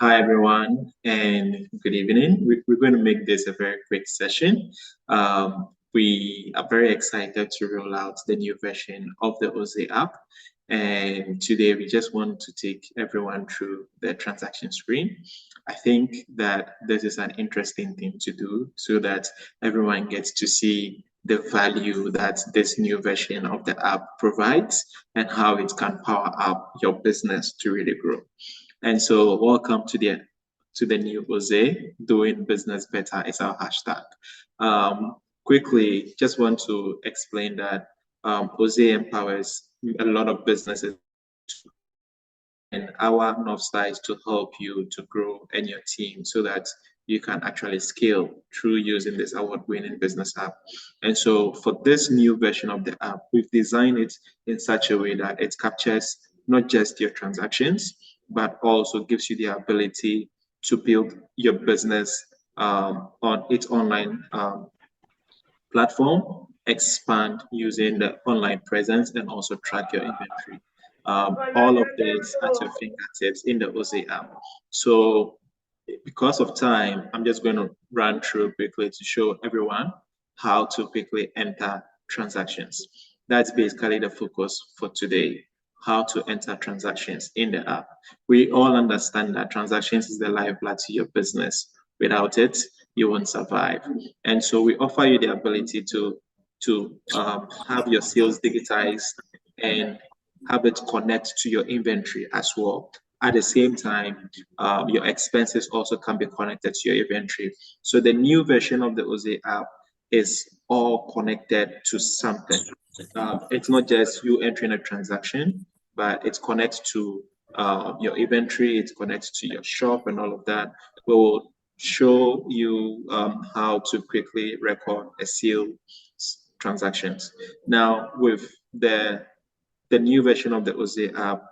Hi, everyone, and good evening. We're going to make this a very quick session. We are very excited to roll out the new version of the Oze app. And today we just want to take everyone through the transaction screen. I think that this is an interesting thing to do so that everyone gets to see the value that this new version of the app provides and how it can power up your business to really grow. And so, welcome to the new Oze. Doing business better is our hashtag. Quickly, just want to explain that Oze empowers a lot of businesses, and our North Star is to help you to grow and your team so that you can actually scale through using this award-winning business app. And so for this new version of the app, we've designed it in such a way that it captures not just your transactions, but also gives you the ability to build your business on its online platform, expand using the online presence, and also track your inventory. All of this at your fingertips in the Oze app. So because of time, I'm just going to run through quickly to show everyone how to quickly enter transactions. That's basically the focus for today, how to enter transactions in the app. We all understand that transactions is the lifeblood to your business. Without it, you won't survive. And so we offer you the ability to have your sales digitized and have it connect to your inventory as well. At the same time, your expenses also can be connected to your inventory. So the new version of the Oze app is all connected to something. It's not just you entering a transaction, but it connects to your inventory, it connects to your shop and all of that. We will show you how to quickly record a sale transactions. Now, with the new version of the Oze app,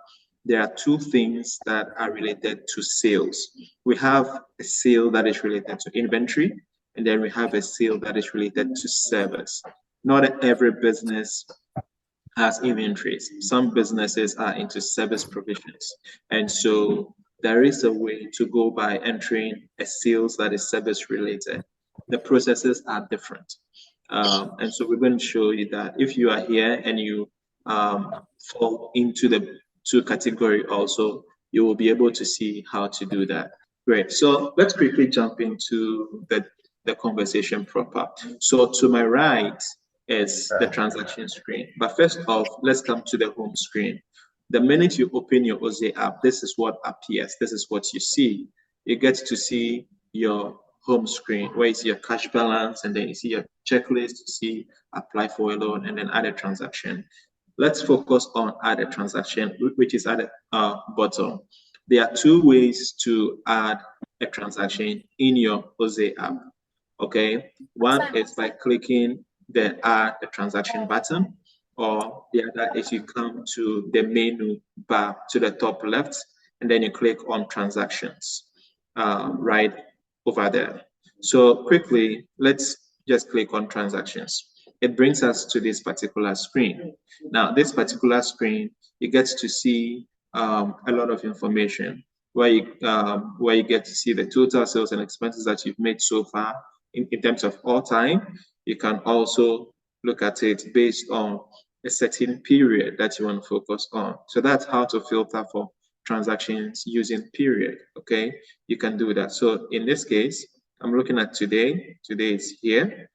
there are two things that are related to sales. We have a sale that is related to inventory, and then we have a sale that is related to service. Not every business has inventories. Some businesses are into service provisions. And so there is a way to go by entering a sales that is service related. The processes are different. And so we're going to show you that if you are here and you fall into the two category also, you will be able to see how to do that. Great. So let's quickly jump into the conversation proper. So to my right is the transaction screen. But first off, let's come to the home screen. The minute you open your Oze app, this is what appears. This is what you see. You get to see your home screen where you see your cash balance, and then you see your checklist, you see apply for a loan, and then add a transaction. Let's focus on add a transaction, which is at the bottom. There are two ways to add a transaction in your Oze app. Okay, one is by clicking the add a transaction button, or the other is you come to the menu bar to the top left, and then you click on transactions right over there. So quickly, let's just click on transactions. It brings us to this particular screen. Now, this particular screen, you get to see a lot of information where you get to see the total sales and expenses that you've made so far in terms of all time. You can also look at it based on a certain period that you want to focus on. So that's how to filter for transactions using period. Okay, you can do that. So in this case, I'm looking at today. Today is here.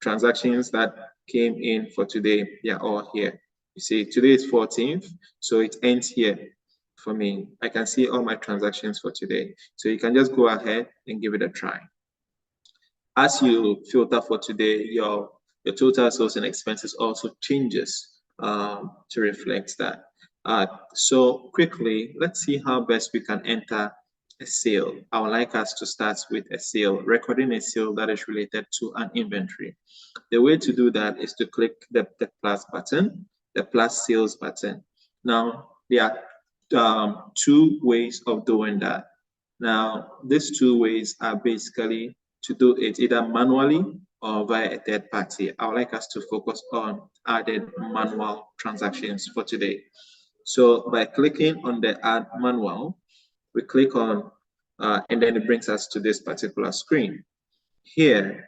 Transactions that came in for today, they are all here. You see, today is 14th, so it ends here for me. I can see all my transactions for today. So you can just go ahead and give it a try. As you filter for today, your total sales and expenses also changes to reflect that. So quickly, let's see how best we can enter a sale. I would like us to start with a sale, recording a sale that is related to an inventory. The way to do that is to click the plus button, the plus sales button. Now, there are two ways of doing that. Now, these two ways are basically to do it either manually or via a third party. I would like us to focus on added manual transactions for today. So by clicking on the add manual, We click on, and then it brings us to this particular screen. Here,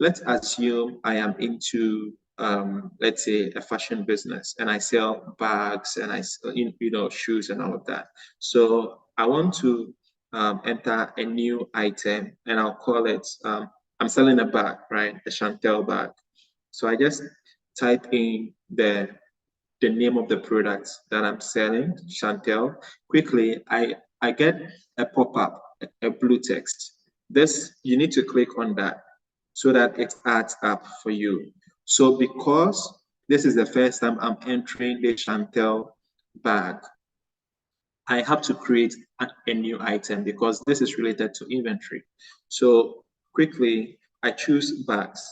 let's assume I am into, let's say, a fashion business, and I sell bags and I sell, shoes and all of that. So I want to enter a new item, and I'll call it, I'm selling a bag, right? A Chantel bag. So I just type in the name of the product that I'm selling, Chantel. Quickly, I get a pop-up, a blue text. This, you need to click on that so that it adds up for you. So because this is the first time I'm entering the Chantel bag, I have to create a new item because this is related to inventory. So quickly, I choose bags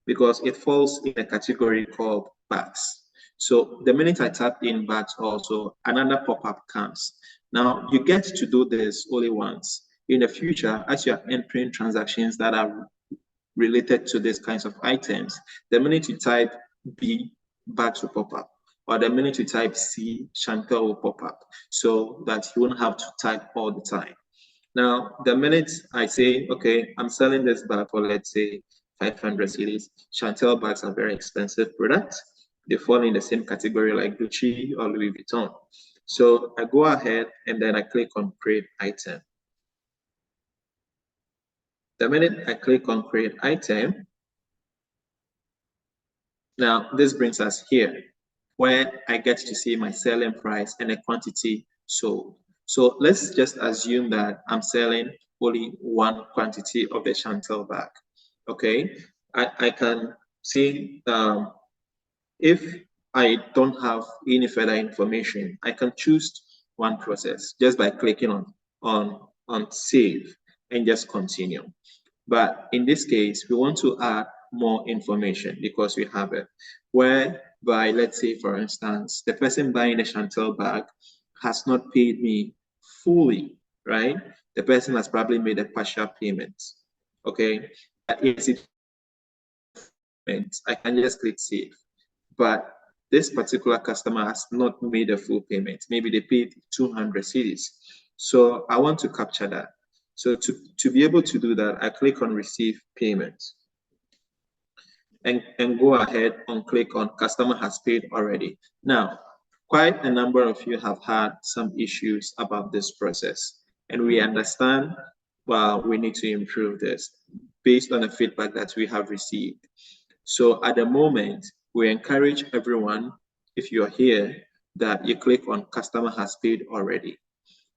because it falls in a category called bags. So the minute I tap in bags also, another pop-up comes. Now you get to do this only once. In the future, as you're entering transactions that are related to these kinds of items, the minute you type B, bags will pop up. Or the minute you type C, Chantel will pop up, so that you won't have to type all the time. Now, the minute I say, okay, I'm selling this bag for, let's say, 500 cedis, Chantel bags are very expensive products. They fall in the same category like Gucci or Louis Vuitton. So I go ahead and then I click on create item. The minute I click on create item, now this brings us here, where I get to see my selling price and the quantity sold. So let's just assume that I'm selling only one quantity of the Chantel bag. Okay, I can see if I don't have any further information, I can choose one process just by clicking on save and just continue. But in this case, we want to add more information because we have it. Whereby, let's say, for instance, the person buying the Chantel bag has not paid me fully, right? The person has probably made a partial payment. Okay. If I can just click save. But this particular customer has not made a full payment. Maybe they paid 200 cedis. So I want to capture that. So to be able to do that, I click on receive payment and go ahead and click on customer has paid already. Now, quite a number of you have had some issues about this process, and we understand, well, we need to improve this based on the feedback that we have received. So at the moment, we encourage everyone, if you're here, that you click on customer has paid already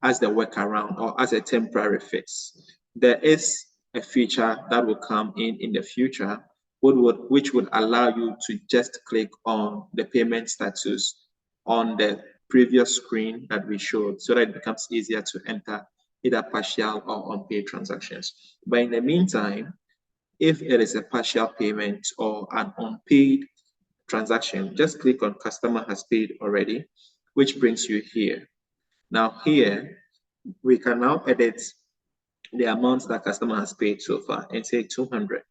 as the workaround or as a temporary fix. There is a feature that will come in the future, which would allow you to just click on the payment status on the previous screen that we showed, so that it becomes easier to enter either partial or unpaid transactions. But in the meantime, if it is a partial payment or an unpaid transaction, just click on customer has paid already, which brings you here. Now here, we can now edit the amounts that customer has paid so far and say 200,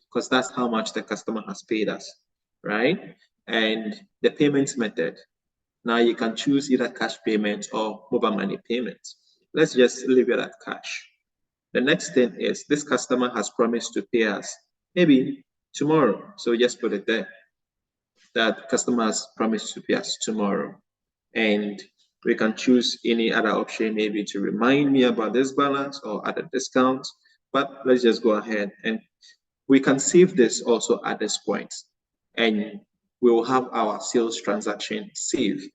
because that's how much the customer has paid us, right? And the payment method, now you can choose either cash payment or mobile money payment. Let's just leave it at cash. The next thing is this customer has promised to pay us maybe tomorrow. So just put it there. That customer has promised to pay us tomorrow. And we can choose any other option, maybe to remind me about this balance or add a discount. But let's just go ahead, and we can save this also at this point. And we will have our sales transaction saved.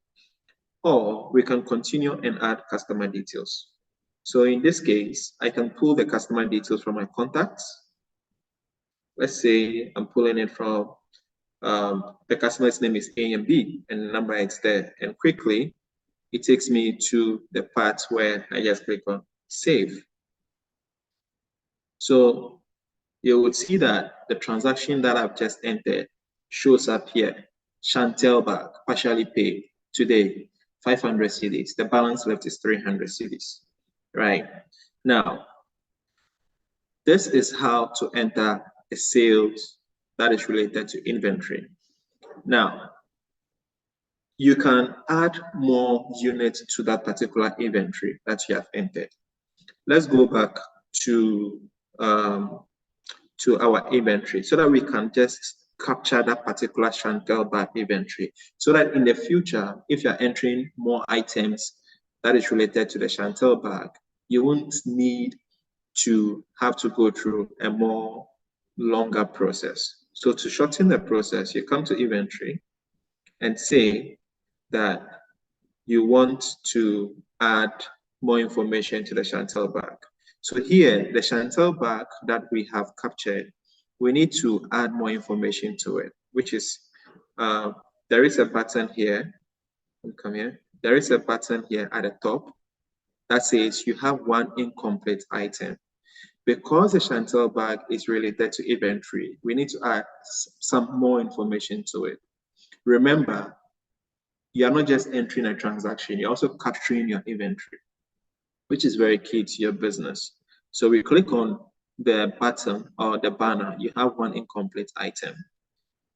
Or we can continue and add customer details. So in this case, I can pull the customer details from my contacts. Let's say I'm pulling it from the customer's name is A and B, and the number is there. And quickly, it takes me to the part where I just click on save. So you would see that the transaction that I've just entered shows up here. Chantel bag, partially paid today, 500 cedis. The balance left is 300 cedis. Right. Now, this is how to enter a sales that is related to inventory. Now, you can add more units to that particular inventory that you have entered. let's go back to our inventory so that we can just capture that particular Chantel bag inventory, so that in the future, if you're entering more items that is related to the Chantel bag, you won't need to have to go through a more longer process. So to shorten the process, you come to inventory and say that you want to add more information to the Chantel bag. So here, the Chantel bag that we have captured, we need to add more information to it, which is, there is a button here. Come here. There is a button here at the top that says you have one incomplete item. Because the Chantel bag is related to inventory, we need to add some more information to it. Remember, you are not just entering a transaction, you're also capturing your inventory, which is very key to your business. So we click on the button or the banner, you have one incomplete item.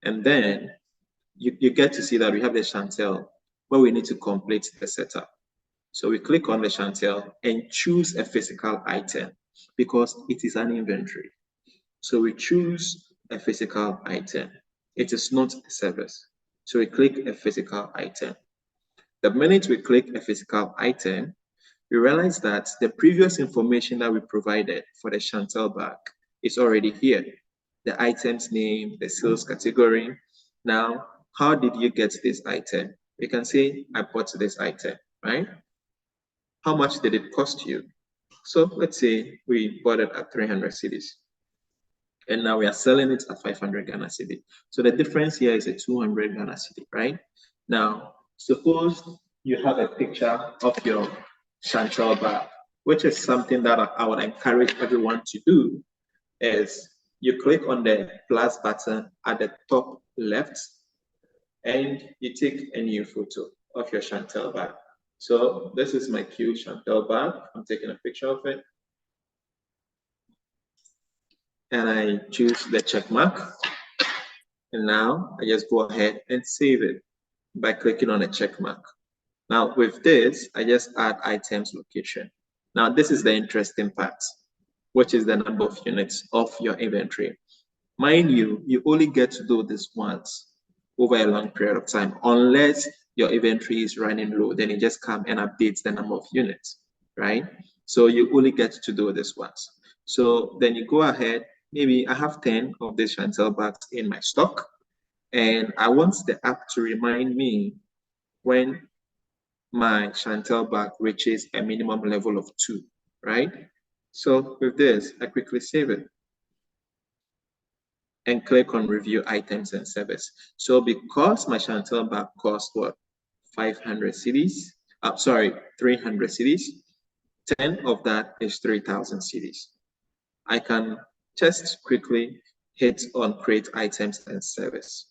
And then you get to see that we have the Chantel where we need to complete the setup. So we click on the Chantel and choose a physical item because it is an inventory. So we choose a physical item. It is not a service. So we click a physical item. The minute we click a physical item, we realize that the previous information that we provided for the Chantel bag is already here. The item's name, the sales category. Now, how did you get this item? You can say, I bought this item, right? How much did it cost you? So let's say we bought it at 300 cedis. And now we are selling it at 500 Ghana cedi. So the difference here is a 200 Ghana cedi, right? Now, suppose you have a picture of your Chantel bag, which is something that I would encourage everyone to do, is you click on the plus button at the top left, and you take a new photo of your Chantel bag. So this is my cute Chantel bag. I'm taking a picture of it. And I choose the check mark. And now I just go ahead and save it by clicking on a check mark. Now with this, I just add items location. Now this is the interesting part, which is the number of units of your inventory. Mind you, you only get to do this once over a long period of time, unless your inventory is running low, then it just come and updates the number of units, right? So you only get to do this once. So then you go ahead, maybe I have 10 of these Chantel bags in my stock, and I want the app to remind me when my Chantel bag reaches a minimum level of 2, right? So with this, I quickly save it and click on review items and service. So because my Chantel bag cost what? 500 cedis, 300 cedis, 10 of that is 3,000 cedis. I can just quickly hit on create items and service.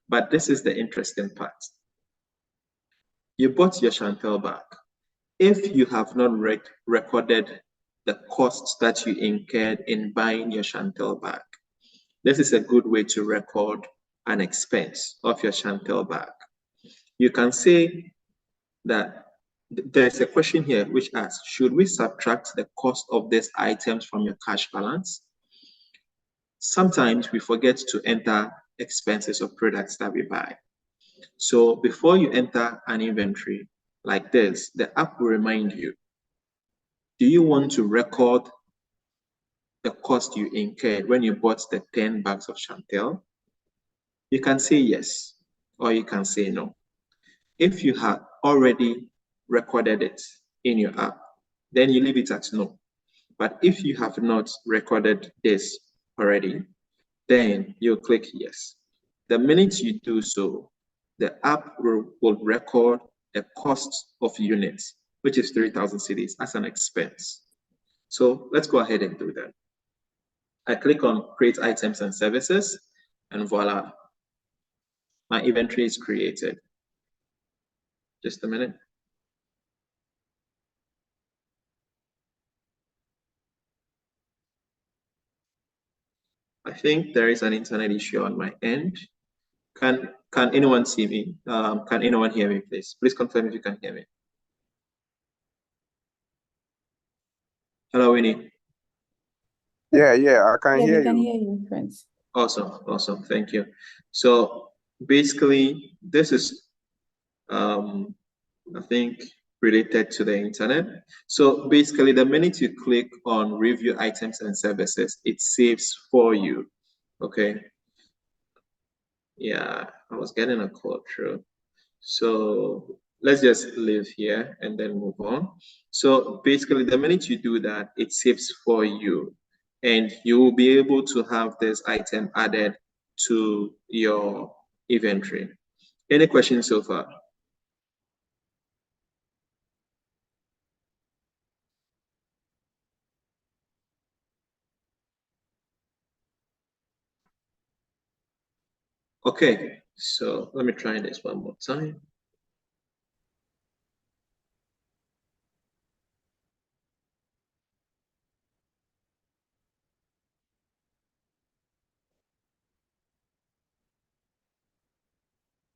But this is the interesting part. You bought your Chantel bag. If you have not recorded the costs that you incurred in buying your Chantel bag, this is a good way to record an expense of your Chantel bag. You can say that there's a question here which asks, should we subtract the cost of these items from your cash balance? Sometimes we forget to enter expenses of products that we buy. So before you enter an inventory like this, the app will remind you, do you want to record the cost you incurred when you bought the 10 bags of Chantel? You can say yes, or you can say no. If you have already recorded it in your app, then you leave it at no. But if you have not recorded this already, then you click yes. The minute you do so, the app will record the cost of units, which is 3,000 cedis, as an expense. So let's go ahead and do that. I click on create items and services, and voila, my inventory is created. Just a minute. I think there is an internet issue on my end. Can anyone see me? Can anyone hear me, please? Please confirm if you can hear me. Hello, Winnie. Yeah, I can Yeah, hear we can you. hear you, Prince. Awesome. Thank you. So basically, this is I think related to the internet. So basically, the minute you click on review items and services, it saves for you. Okay. Yeah, I was getting a call through. So let's just leave here and then move on. So basically, the minute you do that, it saves for you, and you will be able to have this item added to your inventory. Any questions so far? Okay, so let me try this one more time.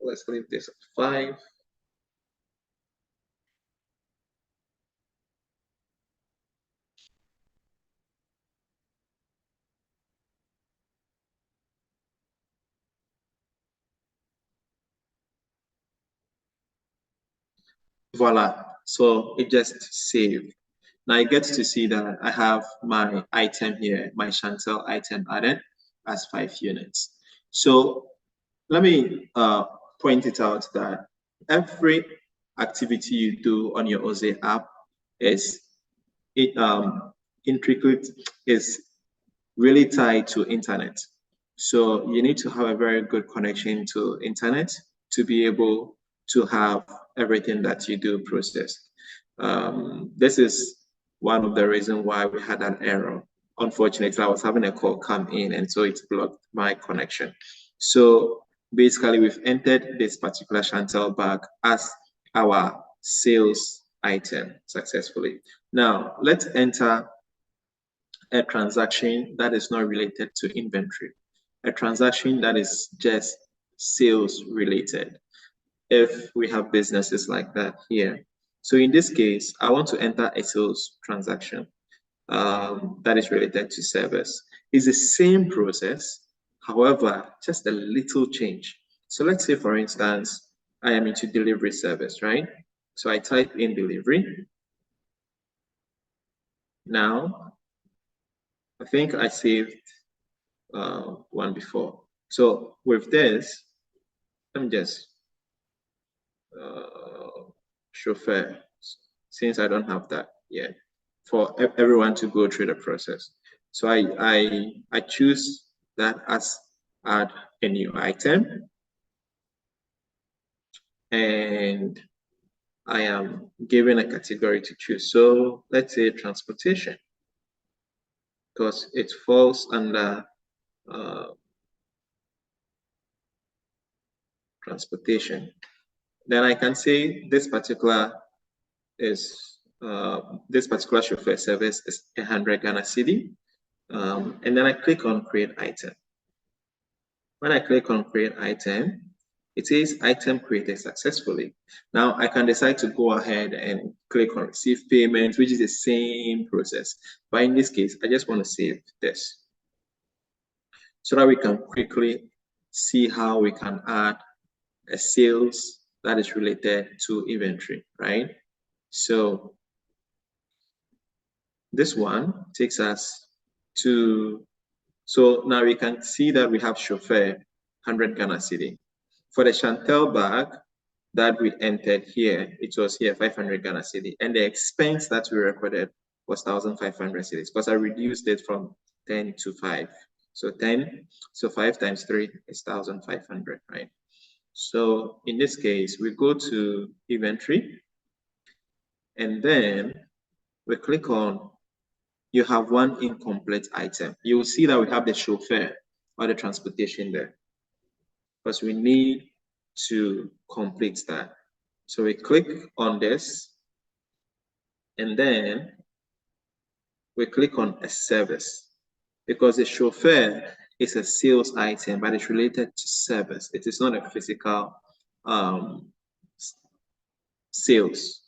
Let's leave this at 5. Voila. So it just saved. Now I get to see that I have my item here, my Chantel item added as 5 units. So let me point it out that every activity you do on your Oze app is intricate, is really tied to internet. So you need to have a very good connection to internet to be able to have everything that you do processed. This is one of the reasons why we had an error. Unfortunately, I was having a call come in, and so it blocked my connection. So basically, we've entered this particular Chantel bag as our sales item successfully. Now, let's enter a transaction that is not related to inventory, a transaction that is just sales related, if we have businesses like that here. So in this case, I want to enter a sales transaction that is related to service. It's the same process, however, just a little change. So let's say, for instance, I am into delivery service, right? So I type in delivery. Now, I think I saved one before. So with this, let me just chauffeur, since I don't have that yet, for everyone to go through the process. So I choose that as add a new item, and I am given a category to choose. So let's say transportation, because it falls under transportation. Then I can say this particular chauffeur service is 100 Ghana cedi. And then I click on create item. When I click on create item, it says item created successfully. Now I can decide to go ahead and click on receive payment, which is the same process. But in this case, I just want to save this so that we can quickly see how we can add a sales that is related to inventory, right? So this one takes us to, so now we can see that we have chauffeur, 100 Ghana cedi. For the Chantel bag that we entered here, it was here 500 Ghana cedi. And the expense that we recorded was 1,500 cedis because I reduced it from 10 to 5. So 10, so 5 times 3 is 1,500, right? So in this case, we go to inventory, and then we click on, you have one incomplete item. You will see that we have the chauffeur or the transportation there because we need to complete that. So we click on this, and then we click on a service because the chauffeur is a sales item, but it's related to service. It is not a physical sales.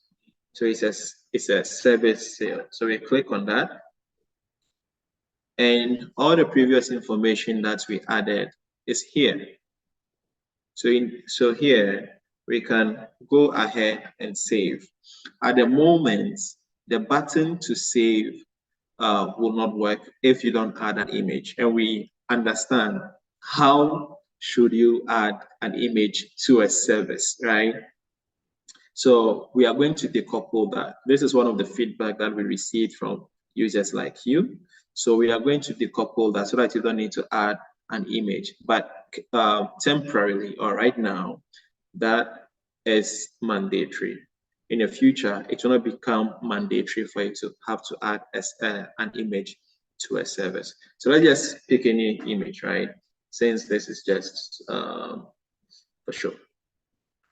So it says is a service sale. So we click on that. And all the previous information that we added is here. So here we can go ahead and save. At the moment, the button to save will not work if you don't add an image. And we understand how should you add an image to a service, right? So we are going to decouple that. This is one of the feedback that we received from users like you. So we are going to decouple that so that you don't need to add an image. But temporarily or right now, that is mandatory. In the future, it will not become mandatory for you to have to add an image to a service. So let's just pick any image, right? Since this is just for sure.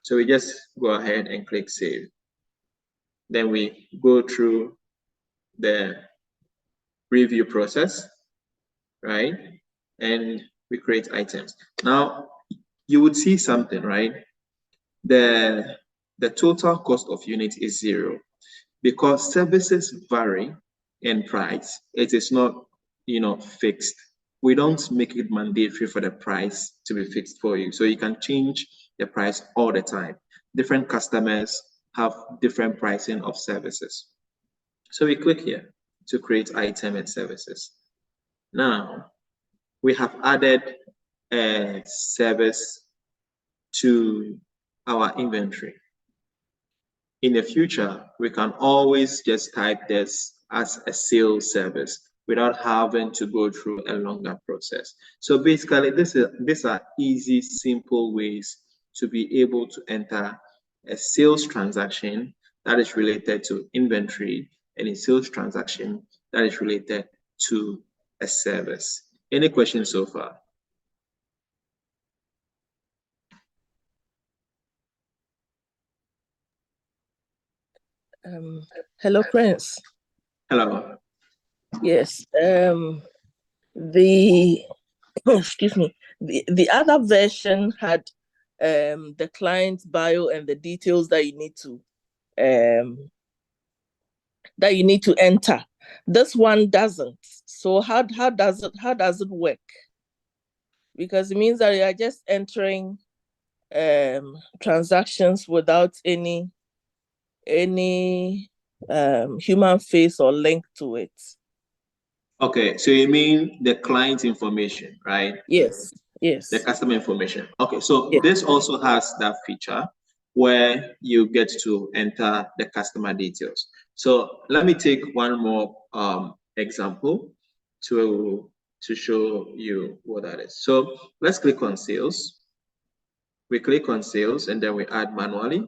So we just go ahead and click save. Then we go through the review process, right? And we create items. Now, you would see something, right? The total cost of unit is 0 because services vary in price. It is not, fixed. We don't make it mandatory for the price to be fixed for you. So you can change the price all the time. Different customers have different pricing of services. So we click here to create item and services. Now, we have added a service to our inventory. In the future, we can always just type this as a sales service without having to go through a longer process. So basically, these are easy, simple ways to be able to enter a sales transaction that is related to inventory and a sales transaction that is related to a service. Any questions so far? Hello, Prince. Hello. Yes. The excuse me. The other version had the client's bio and the details that you need to enter. This one doesn't. So how does it work? Because it means that you are just entering transactions without any human face or link to it. Okay, so you mean the client information, right? Yes. The customer information. Okay, so yes. This also has that feature where you get to enter the customer details. So let me take one more example to show you what that is. So let's click on sales. We click on sales and then we add manually.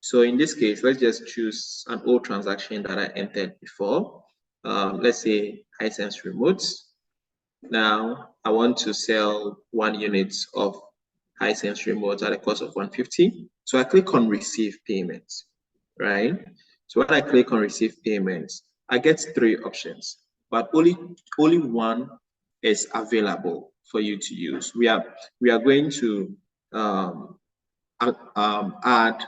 So in this case, let's just choose an old transaction that I entered before. Let's say Hisense remotes. Now I want to sell 1 unit of Hisense remote at a cost of 150. So I click on receive payments, right? So when I click on receive payments, I get 3 options, but only one is available for you to use. We are going to add,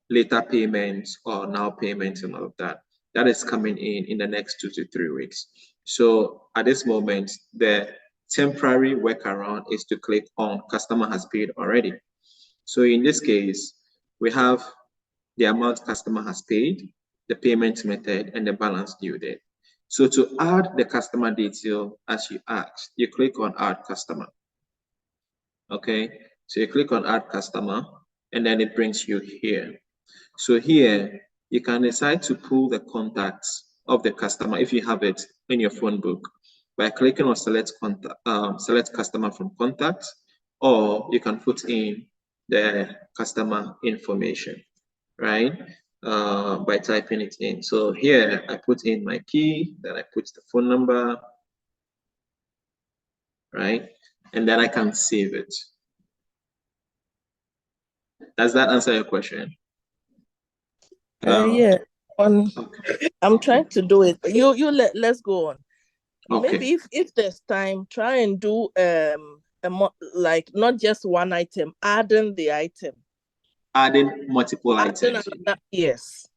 later payments or now payments and all of that. That is coming in the next 2 to 3 weeks. So at this moment, the temporary workaround is to click on customer has paid already. So in this case, we have the amount customer has paid, the payment method, and the balance due date. So to add the customer detail as you asked, you click on add customer. Okay, so you click on add customer, and then it brings you here. So here, you can decide to pull the contacts of the customer if you have it in your phone book by clicking on select customer from contacts, or you can put in the customer information, right? By typing it in. So here I put in my key, then I put the phone number, right? And then I can save it. Does that answer your question? Yeah. Okay. I'm trying to do it. Let's go on. Okay. Maybe if there's time, try and do like not just one item, adding the item. Adding multiple items. Yes.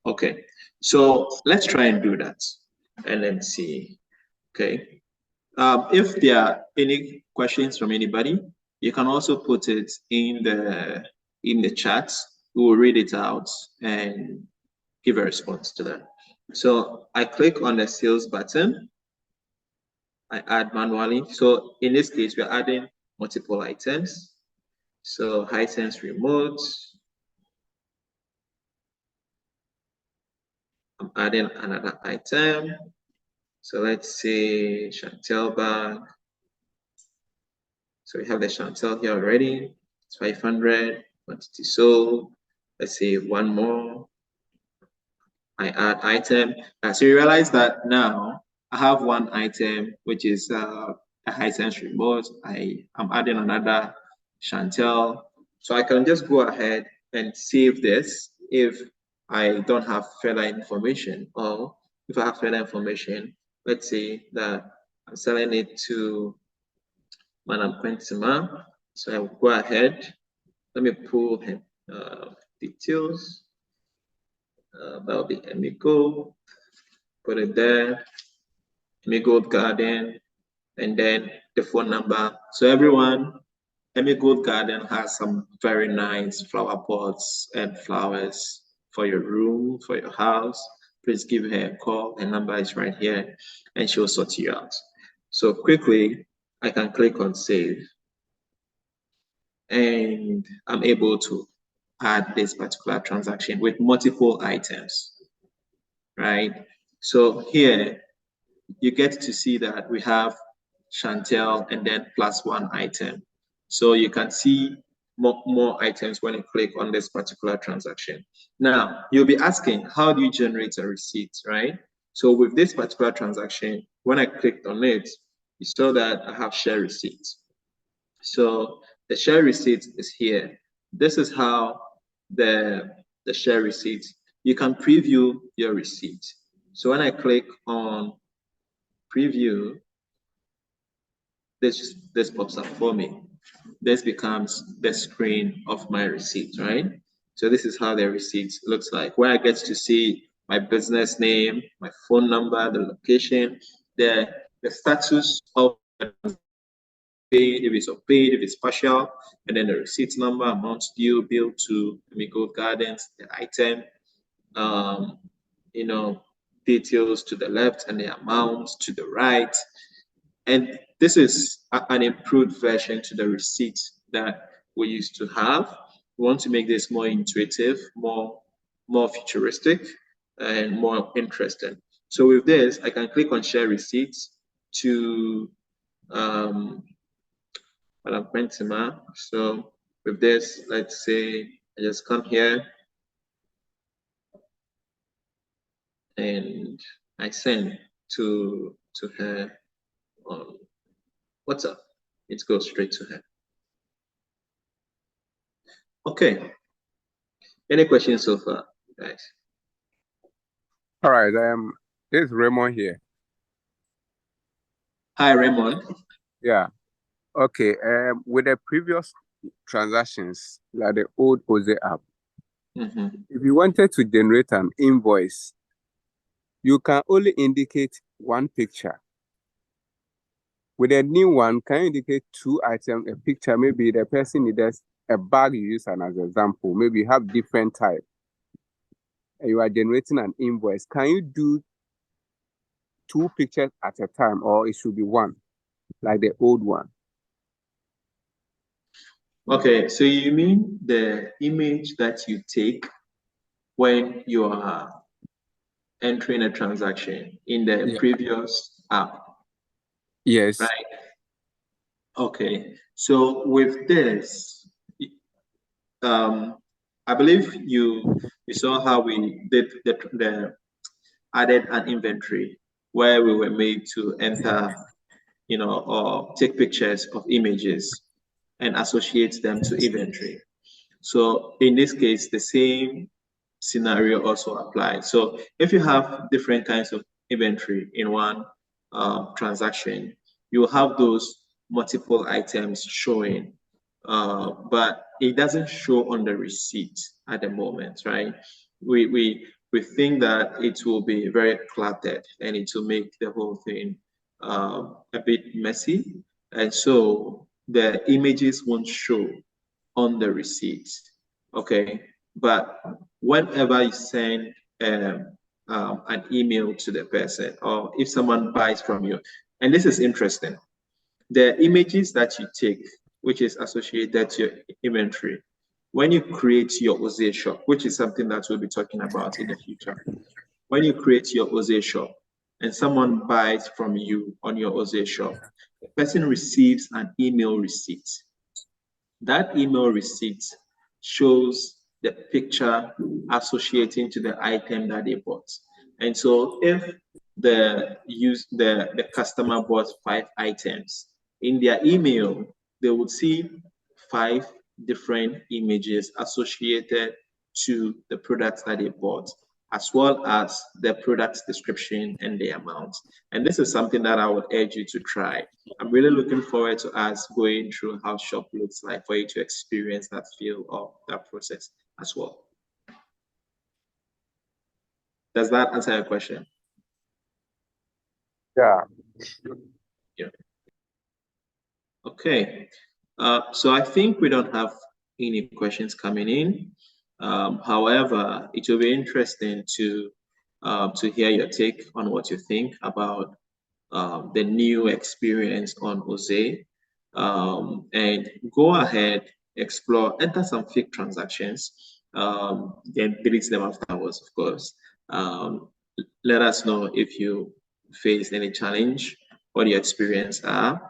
Okay, so let's try and do that, and then see. Okay, if there are any questions from anybody, you can also put it in the chat. We will read it out and give a response to that. So I click on the sales button. I add manually. So in this case, we're adding multiple items. So Hisense remote. I'm adding another item. So let's say Chantel bag. So we have the Chantel here already. It's 500 quantity sold. Let's say one more. I add item. So you realize that now I have one item, which is a Hisense remote. I'm adding another Chantel. So I can just go ahead and save this if I don't have further information, or if I have further information, let's say that I'm selling it to Madam Quentima. So I'll go ahead. Let me pull him details. That'll be Emigo. Put it there. Emigo Garden, and then the phone number. So everyone, Emigo Garden has some very nice flower pots and flowers for your room, for your house. Please give her a call. Her number is right here, and she'll sort you out. So quickly, I can click on save, and I'm able to add this particular transaction with multiple items, right? So here you get to see that we have Chantel and then plus one item. So you can see more items when you click on this particular transaction. Now, you'll be asking, how do you generate a receipt, right? So with this particular transaction, when I clicked on it, you saw that I have share receipts. So the share receipt is here. This is how the share receipt, you can preview your receipt. So when I click on preview, this pops up for me. This becomes the screen of my receipt, right? So this is how the receipt looks like, where I get to see my business name, my phone number, the location, the status of paid, if it's unpaid, if it's partial, and then the receipt number, amount due, bill to Amigo Gardens, the item, you know, details to the left and the amount to the right. And this is an improved version to the receipt that we used to have. We want to make this more intuitive, more futuristic, and more interesting. So with this, I can click on share receipts to Madam Quentima. So with this, let's say I just come here and I send to her on WhatsApp. It goes straight to her. Okay. Any questions so far, guys? All right. This is Raymond here. Hi, Raymond. Yeah. Okay. With the previous transactions, like the old Oze app, if you wanted to generate an invoice, you can only indicate one picture. With a new one, can you indicate two items, a picture? Maybe the person needs a bag, you use as an example. Maybe you have different type. And you are generating an invoice. Can you do two pictures at a time, or it should be one, like the old one? Okay, so you mean the image that you take when you are entering a transaction in the previous app? Yes. Right. Okay, so with this, I believe you saw how we did the added an inventory where we were made to enter, you know, or take pictures of images and associate them to inventory. So in this case, the same scenario also applies. So if you have different kinds of inventory in one transaction, you will have those multiple items showing, but it doesn't show on the receipt at the moment, right? We we think that it will be very cluttered and it will make the whole thing a bit messy. And so the images won't show on the receipt. Okay. But whenever you send an email to the person, or if someone buys from you, and this is interesting, the images that you take, which is associated to your inventory, when you create your Oze shop, which is something that we'll be talking about in the future, when you create your Oze shop and someone buys from you on your Oze shop, the person receives an email receipt. That email receipt shows the picture associating to the item that they bought. And so if the customer bought 5 items, in their email, they would see 5 different images associated to the products that they bought, as well as the product description and the amount. And this is something that I would urge you to try. I'm really looking forward to us going through how shop looks like for you to experience that feel of that process as well. Does that answer your question? Yeah. Yeah. Okay. So I think we don't have any questions coming in. However, it will be interesting to hear your take on what you think about the new experience on Oze. And go ahead, explore, enter some fake transactions, then delete them afterwards, of course. Let us know if you faced any challenge, what your experience are.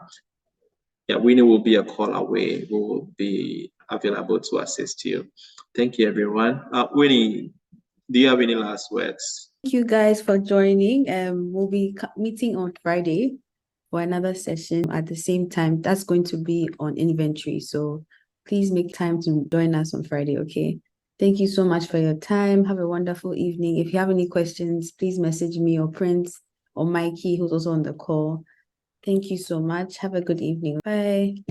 Yeah, Winnie will be a call away. We will be available to assist you. Thank you, everyone. Winnie, do you have any last words? Thank you guys for joining. We'll be meeting on Friday for another session at the same time. That's going to be on inventory. So please make time to join us on Friday, okay? Thank you so much for your time. Have a wonderful evening. If you have any questions, please message me or Prince or Mikey, who's also on the call. Thank you so much. Have a good evening. Bye.